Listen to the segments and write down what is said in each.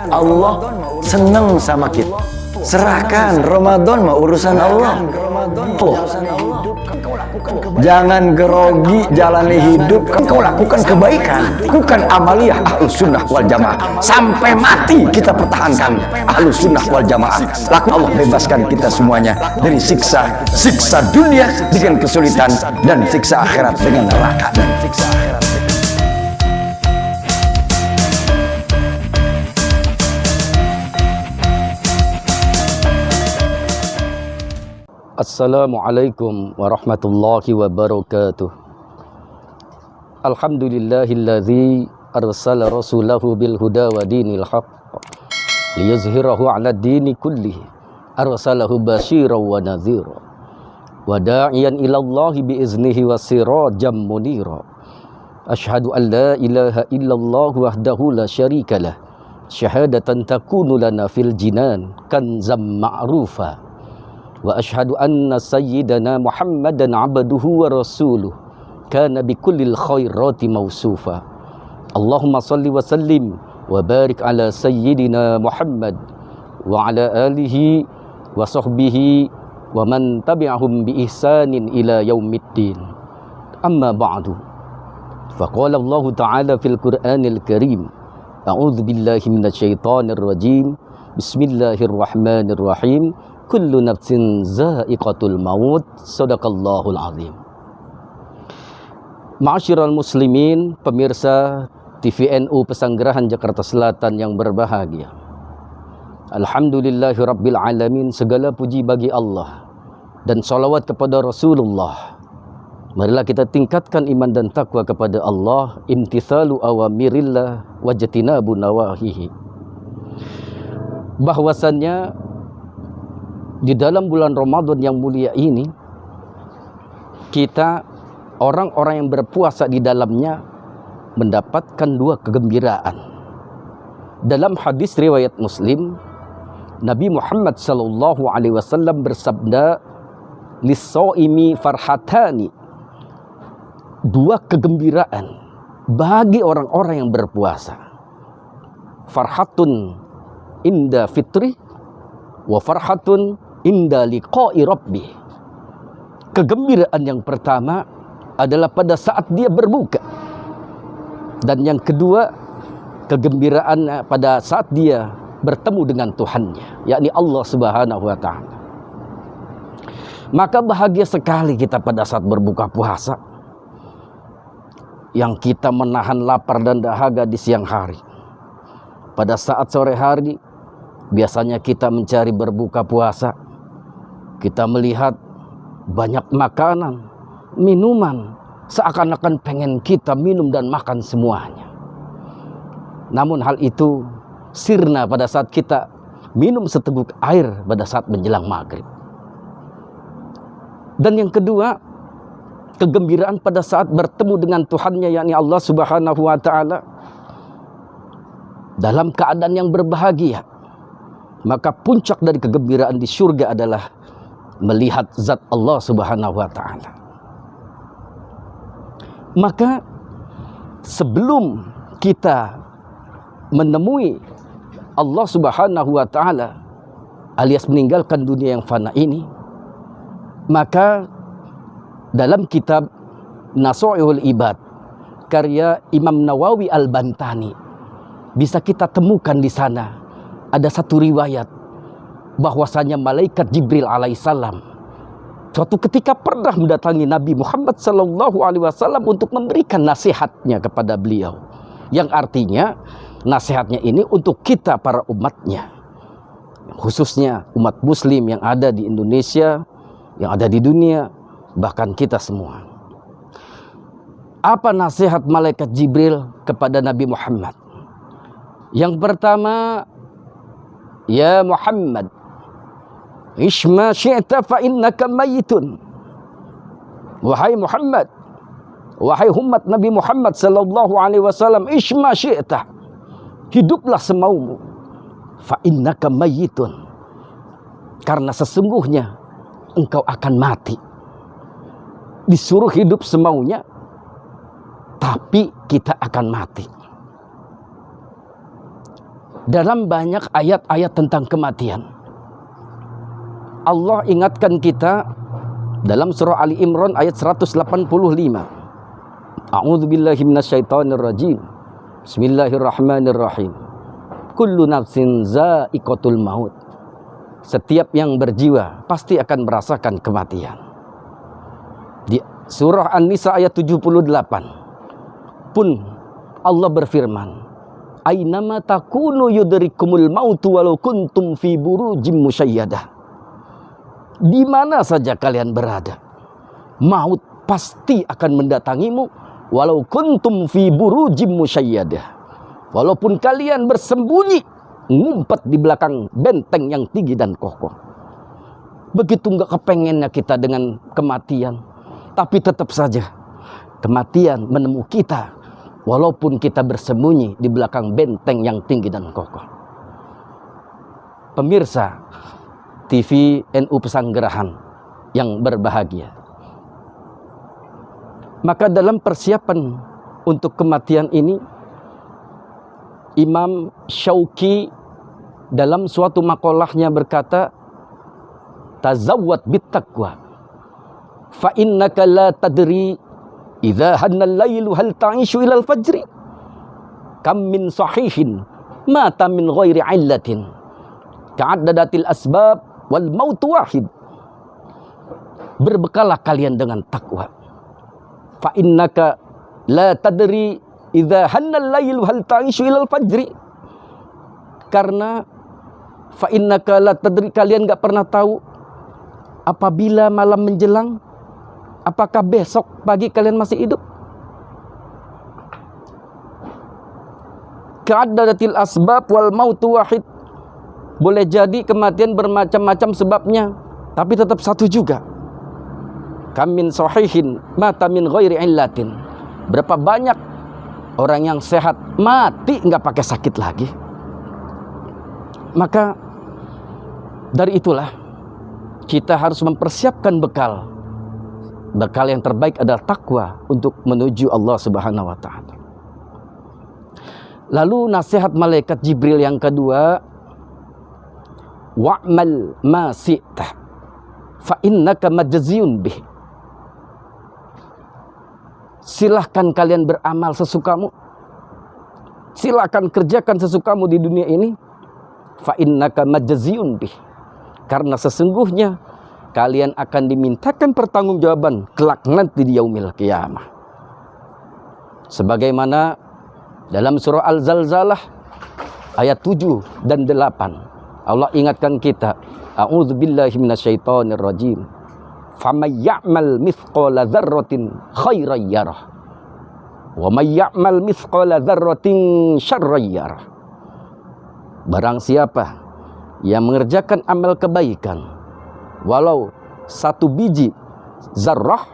Allah senang sama kita. Serahkan, Ramadan mah urusan Allah. Jangan grogi jalani hidup, kau lakukan kebaikan, lakukan amaliyah Ahlus Sunnah wal Jamaah sampai mati. Kita pertahankan Ahlus Sunnah wal Jamaah. Laku Allah bebaskan kita semuanya dari siksa dunia dengan kesulitan dan siksa akhirat dengan neraka. Assalamualaikum warahmatullahi wabarakatuh. Alhamdulillahilladzi arsala rasulahu bil huda wa dinil haqq liyuzhirahu 'ala dini kullihi. Arsalahu basyiran wa nadhira wa da'iyan ila Allahi bi iznihi wa sirajan munira. Asyhadu an la ilaha illallah wahdahu la syarikalah syahadatan takunu lana fil jinan kanzam ma'rufa. Wa ashhadu anna sayyidana Muhammadan abduhu wa rasuluh kana bikullil khairati mausufa. Allahumma salli wa sallim wa barik ala sayyidina Muhammad wa ala alihi wa sahbihi wa man tabi'ahum bi ihsanin ila yaumiddin. Amma ba'du. Faqala Allah Ta'ala fil Qur'anil Karim, a'udzu billahi minasyaitonir rajim. Bismillahirrahmanirrahim. Kullu nafsin za'iqatul maut. Sadaqallahul azim. Ma'asyiral muslimin, pemirsa TVNU Pesanggerahan Jakarta Selatan yang berbahagia. Alhamdulillahi rabbil alamin, segala puji bagi Allah dan salawat kepada Rasulullah. Marilah kita tingkatkan iman dan takwa kepada Allah, imtithalu awamirillah wajtinabu nawahihi. Bahwasannya di dalam bulan Ramadan yang mulia ini, kita orang-orang yang berpuasa di dalamnya mendapatkan dua kegembiraan. Dalam hadis riwayat Muslim, Nabi Muhammad sallallahu alaihi wasallam bersabda, "Lis-shaimi farhatani." Dua kegembiraan bagi orang-orang yang berpuasa. Farhatun inda fitri wa farhatun inda liqa'i rabbih. Kegembiraan yang pertama adalah pada saat dia berbuka, dan yang kedua kegembiraan pada saat dia bertemu dengan Tuhannya, yakni Allah Subhanahu wa taala. Maka bahagia sekali kita pada saat berbuka puasa, yang kita menahan lapar dan dahaga di siang hari. Pada saat sore hari biasanya kita mencari berbuka puasa, kita melihat banyak makanan, minuman, seakan-akan pengen kita minum dan makan semuanya. Namun hal itu sirna pada saat kita minum seteguk air pada saat menjelang maghrib. Dan yang kedua, kegembiraan pada saat bertemu dengan Tuhannya, yakni Allah Subhanahu wa taala, dalam keadaan yang berbahagia. Maka puncak dari kegembiraan di surga adalah melihat zat Allah Subhanahu wa taala. Maka sebelum kita menemui Allah Subhanahu wa taala alias meninggalkan dunia yang fana ini, maka dalam kitab Nasha'ihul Ibad karya Imam Nawawi Al-Bantani bisa kita temukan di sana ada satu riwayat bahwasanya malaikat Jibril alaihissalam suatu ketika pernah mendatangi Nabi Muhammad sallallahu alaihi wasallam untuk memberikan nasihatnya kepada beliau, yang artinya nasihatnya ini untuk kita para umatnya, khususnya umat muslim yang ada di Indonesia, yang ada di dunia, bahkan kita semua. Apa nasihat malaikat Jibril kepada Nabi Muhammad? Yang pertama, ya Muhammad, ishma syi'ta fa innaka mayitun. Wahai Muhammad, wahai umat Nabi Muhammad sallallahu alaihi wasallam, ishma syi'ta, hiduplah semaumu, fa innaka mayitun, karena sesungguhnya engkau akan mati. Disuruh hidup semaunya, tapi kita akan mati. dalam banyak ayat-ayat tentang kematian. Allah ingatkan kita dalam surah Ali Imran ayat 185. A'udzubillahi minasyaitonirrajim. Bismillahirrahmanirrahim. Kullu nafsin za'iqatul maut. Setiap yang berjiwa pasti akan merasakan kematian. Di surah An-Nisa ayat 78 pun Allah berfirman, Ainama takunu yudrikumul mautu walau kuntum fi burujim musyayyadah. Di mana saja kalian berada, maut pasti akan mendatangimu walau kuntum fi burujim musyayyadah. Walaupun kalian bersembunyi, ngumpet di belakang benteng yang tinggi dan kokoh. Begitu enggak kepengennya kita dengan kematian, tapi tetap saja kematian menemui kita walaupun kita bersembunyi di belakang benteng yang tinggi dan kokoh. Pemirsa TV NU Pesanggerahan yang berbahagia, maka dalam persiapan untuk kematian ini, Imam Syauqi dalam suatu makolahnya berkata, tazawwad bittaqwa fa innaka la tadri idza hannal lailu hal ta'ishu ilal fajri kam min sahihin mata min ghairi illatin ka'addadatil asbab wal mautu wahid. Berbekalah kalian dengan takwa. Fa innaka la tadri idza hannal lailu hal ta'ishu ilal fajri. Karena fa innaka la tadri, kalian enggak pernah tahu apabila malam menjelang, apakah besok pagi kalian masih hidup. Ka'addadatil asbab wal mautu wahid. Boleh jadi kematian bermacam-macam sebabnya, tapi tetap satu juga. Kam min sahihin mata min ghairi illatin. Berapa banyak orang yang sehat mati nggak pakai sakit lagi. Maka dari itulah kita harus mempersiapkan bekal. Bekal yang terbaik adalah takwa untuk menuju Allah Subhanahu wa taala. Lalu nasihat malaikat Jibril yang kedua, wa'mal ma si'ta fa innaka majziyun bih. Silahkan kalian beramal sesukamu. Silahkan kerjakan sesukamu di dunia ini. Fa innaka majziyun bih. Karena sesungguhnya kalian akan dimintakan pertanggungjawaban kelak nanti di yaumil qiyamah. Sebagaimana dalam surah Al-Zalzalah ayat 7 dan 8 Allah ingatkan kita, a'udzubillahi minasyaitonirrajim. Faman ya'mal mithqala dzarratin khairan yarah wa may ya'mal mithqala dzarratin syarran yarah. Barang siapa yang mengerjakan amal kebaikan walau satu biji zarrah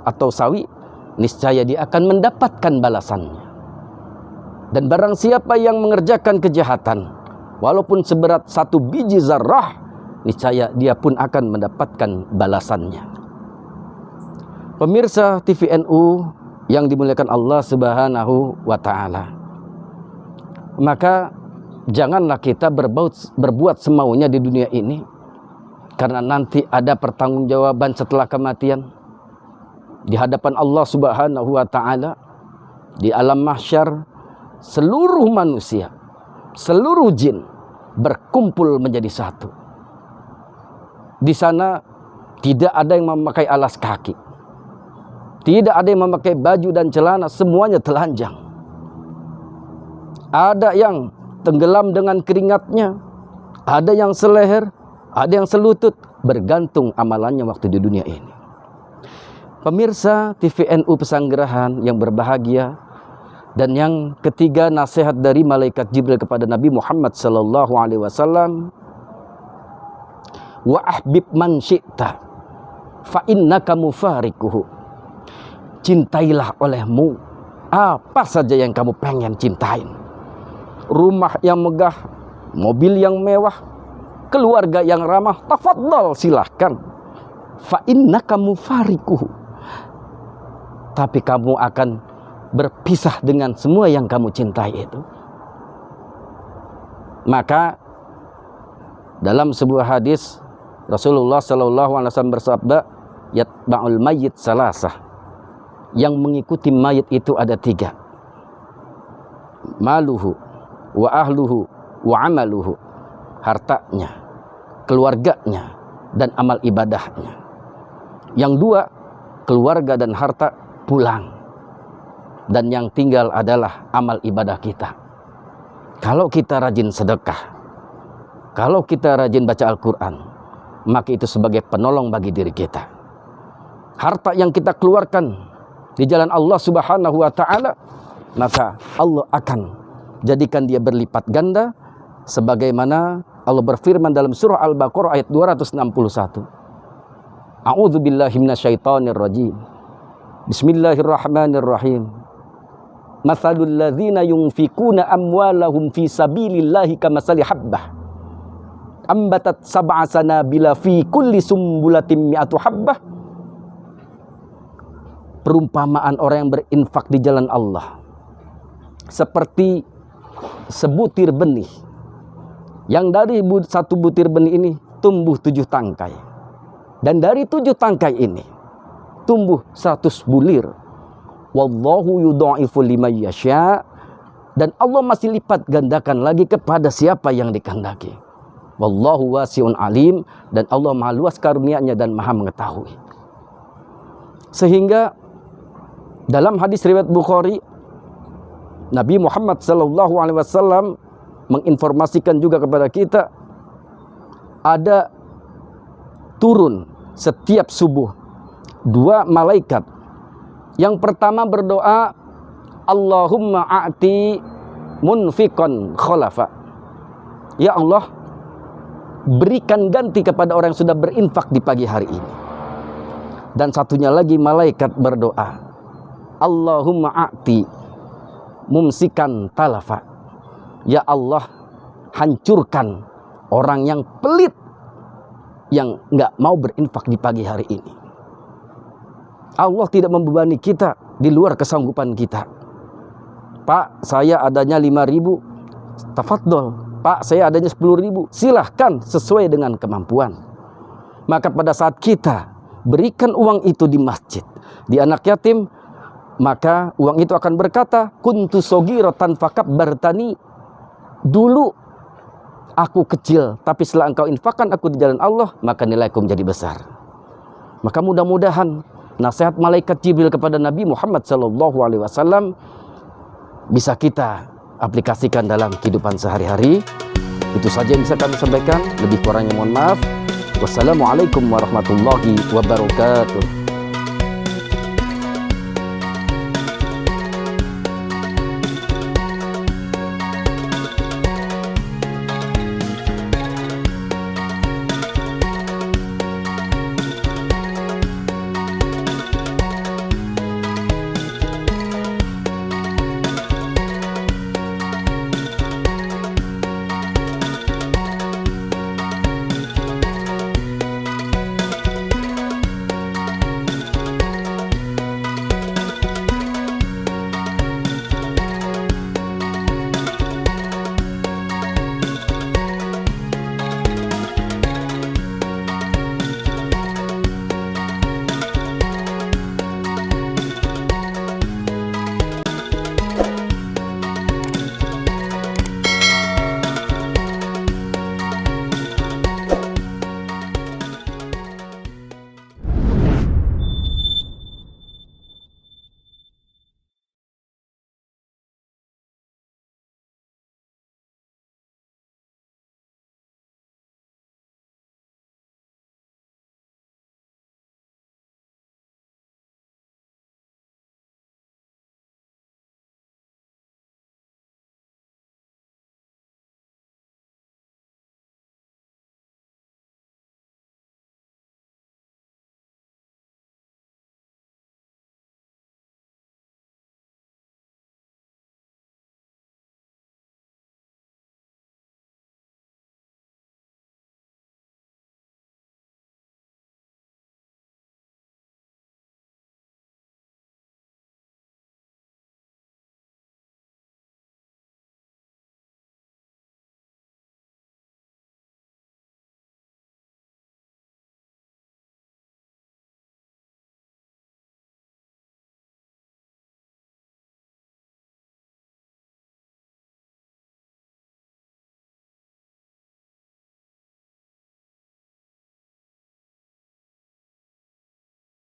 atau sawi, niscaya dia akan mendapatkan balasannya. Dan barang siapa yang mengerjakan kejahatan walaupun seberat satu biji zarrah, niscaya dia pun akan mendapatkan balasannya. Pemirsa TVNU yang dimuliakan Allah Subhanahu wa taala, maka janganlah kita berbuat semaunya di dunia ini, karena nanti ada pertanggungjawaban setelah kematian di hadapan Allah Subhanahu wa taala. Di alam mahsyar seluruh manusia, seluruh jin berkumpul menjadi satu. Di sana tidak ada yang memakai alas kaki, tidak ada yang memakai baju dan celana, semuanya telanjang. Ada yang tenggelam dengan keringatnya, ada yang seleher, ada yang selutut, bergantung amalannya waktu di dunia ini. Pemirsa TVNU Pesanggerahan yang berbahagia, dan yang ketiga nasihat dari malaikat Jibril kepada Nabi Muhammad sallallahu alaihi wasallam, wa ahbib man syi'ta fa innaka mufarikuhu. Cintailah olehmu apa saja yang kamu pengen cintain. Rumah yang megah, mobil yang mewah, keluarga yang ramah, tafadhal silahkan. Fa innaka mufarikuhu. Tapi kamu akan berpisah dengan semua yang kamu cintai itu. Maka dalam sebuah hadis Rasulullah SAW bersabda, yatba'ul mayyit salasah, yang mengikuti mayit itu ada 3, maluhu wa ahluhu wa amaluhu, hartanya, keluarganya, dan amal ibadahnya. Yang 2, keluarga dan harta pulang, dan yang tinggal adalah amal ibadah kita. Kalau kita rajin sedekah, kalau kita rajin baca Al-Quran, maka itu sebagai penolong bagi diri kita. Harta yang kita keluarkan di jalan Allah Subhanahu wa ta'ala, maka Allah akan jadikan dia berlipat ganda, sebagaimana Allah berfirman dalam surah Al-Baqarah ayat 261. A'udzu billahi minasyaitonir rajim. Bismillahirrahmanirrahim. Matsalul ladzina yunfikuna amwalahum fi sabilillahi kamatsali habbah ambatat sab'a sanabila fi kulli sumbulatin mi'atu habbah. Perumpamaan orang yang berinfak di jalan Allah seperti sebutir benih, yang dari satu butir benih ini tumbuh 7 tangkai, dan dari 7 tangkai ini tumbuh 100 bulir. Wallahu yudha'ifu liman yasha, dan Allah masih lipat gandakan lagi kepada siapa yang dikehendaki. Wallahu wasi'un alim, dan Allah maha luas karunia-Nya dan maha mengetahui. Sehingga dalam hadis riwayat Bukhari, Nabi Muhammad SAW menginformasikan juga kepada kita, ada turun setiap subuh 2 malaikat. Yang pertama berdoa, Allahumma a'ti munfiqan khalafa, ya Allah, berikan ganti kepada orang yang sudah berinfak di pagi hari ini. Dan satunya lagi malaikat berdoa, Allahumma a'ti mumsikan talafa, ya Allah, hancurkan orang yang pelit, yang nggak mau berinfak di pagi hari ini. Allah tidak membebani kita di luar kesanggupan kita. Pak, saya adanya 5.000, tafadhol. Pak, saya adanya 10.000, silahkan sesuai dengan kemampuan. Maka pada saat kita berikan uang itu di masjid, di anak yatim, maka uang itu akan berkata, kuntu sogirotan fakabbartani, dulu aku kecil, tapi setelah engkau infakkan aku di jalan Allah, maka nilaiku menjadi besar. Maka mudah-mudahan nasihat malaikat Jibril kepada Nabi Muhammad SAW bisa kita aplikasikan dalam kehidupan sehari-hari. Itu saja yang bisa kami sampaikan. Lebih kurangnya mohon maaf. Wassalamualaikum warahmatullahi wabarakatuh.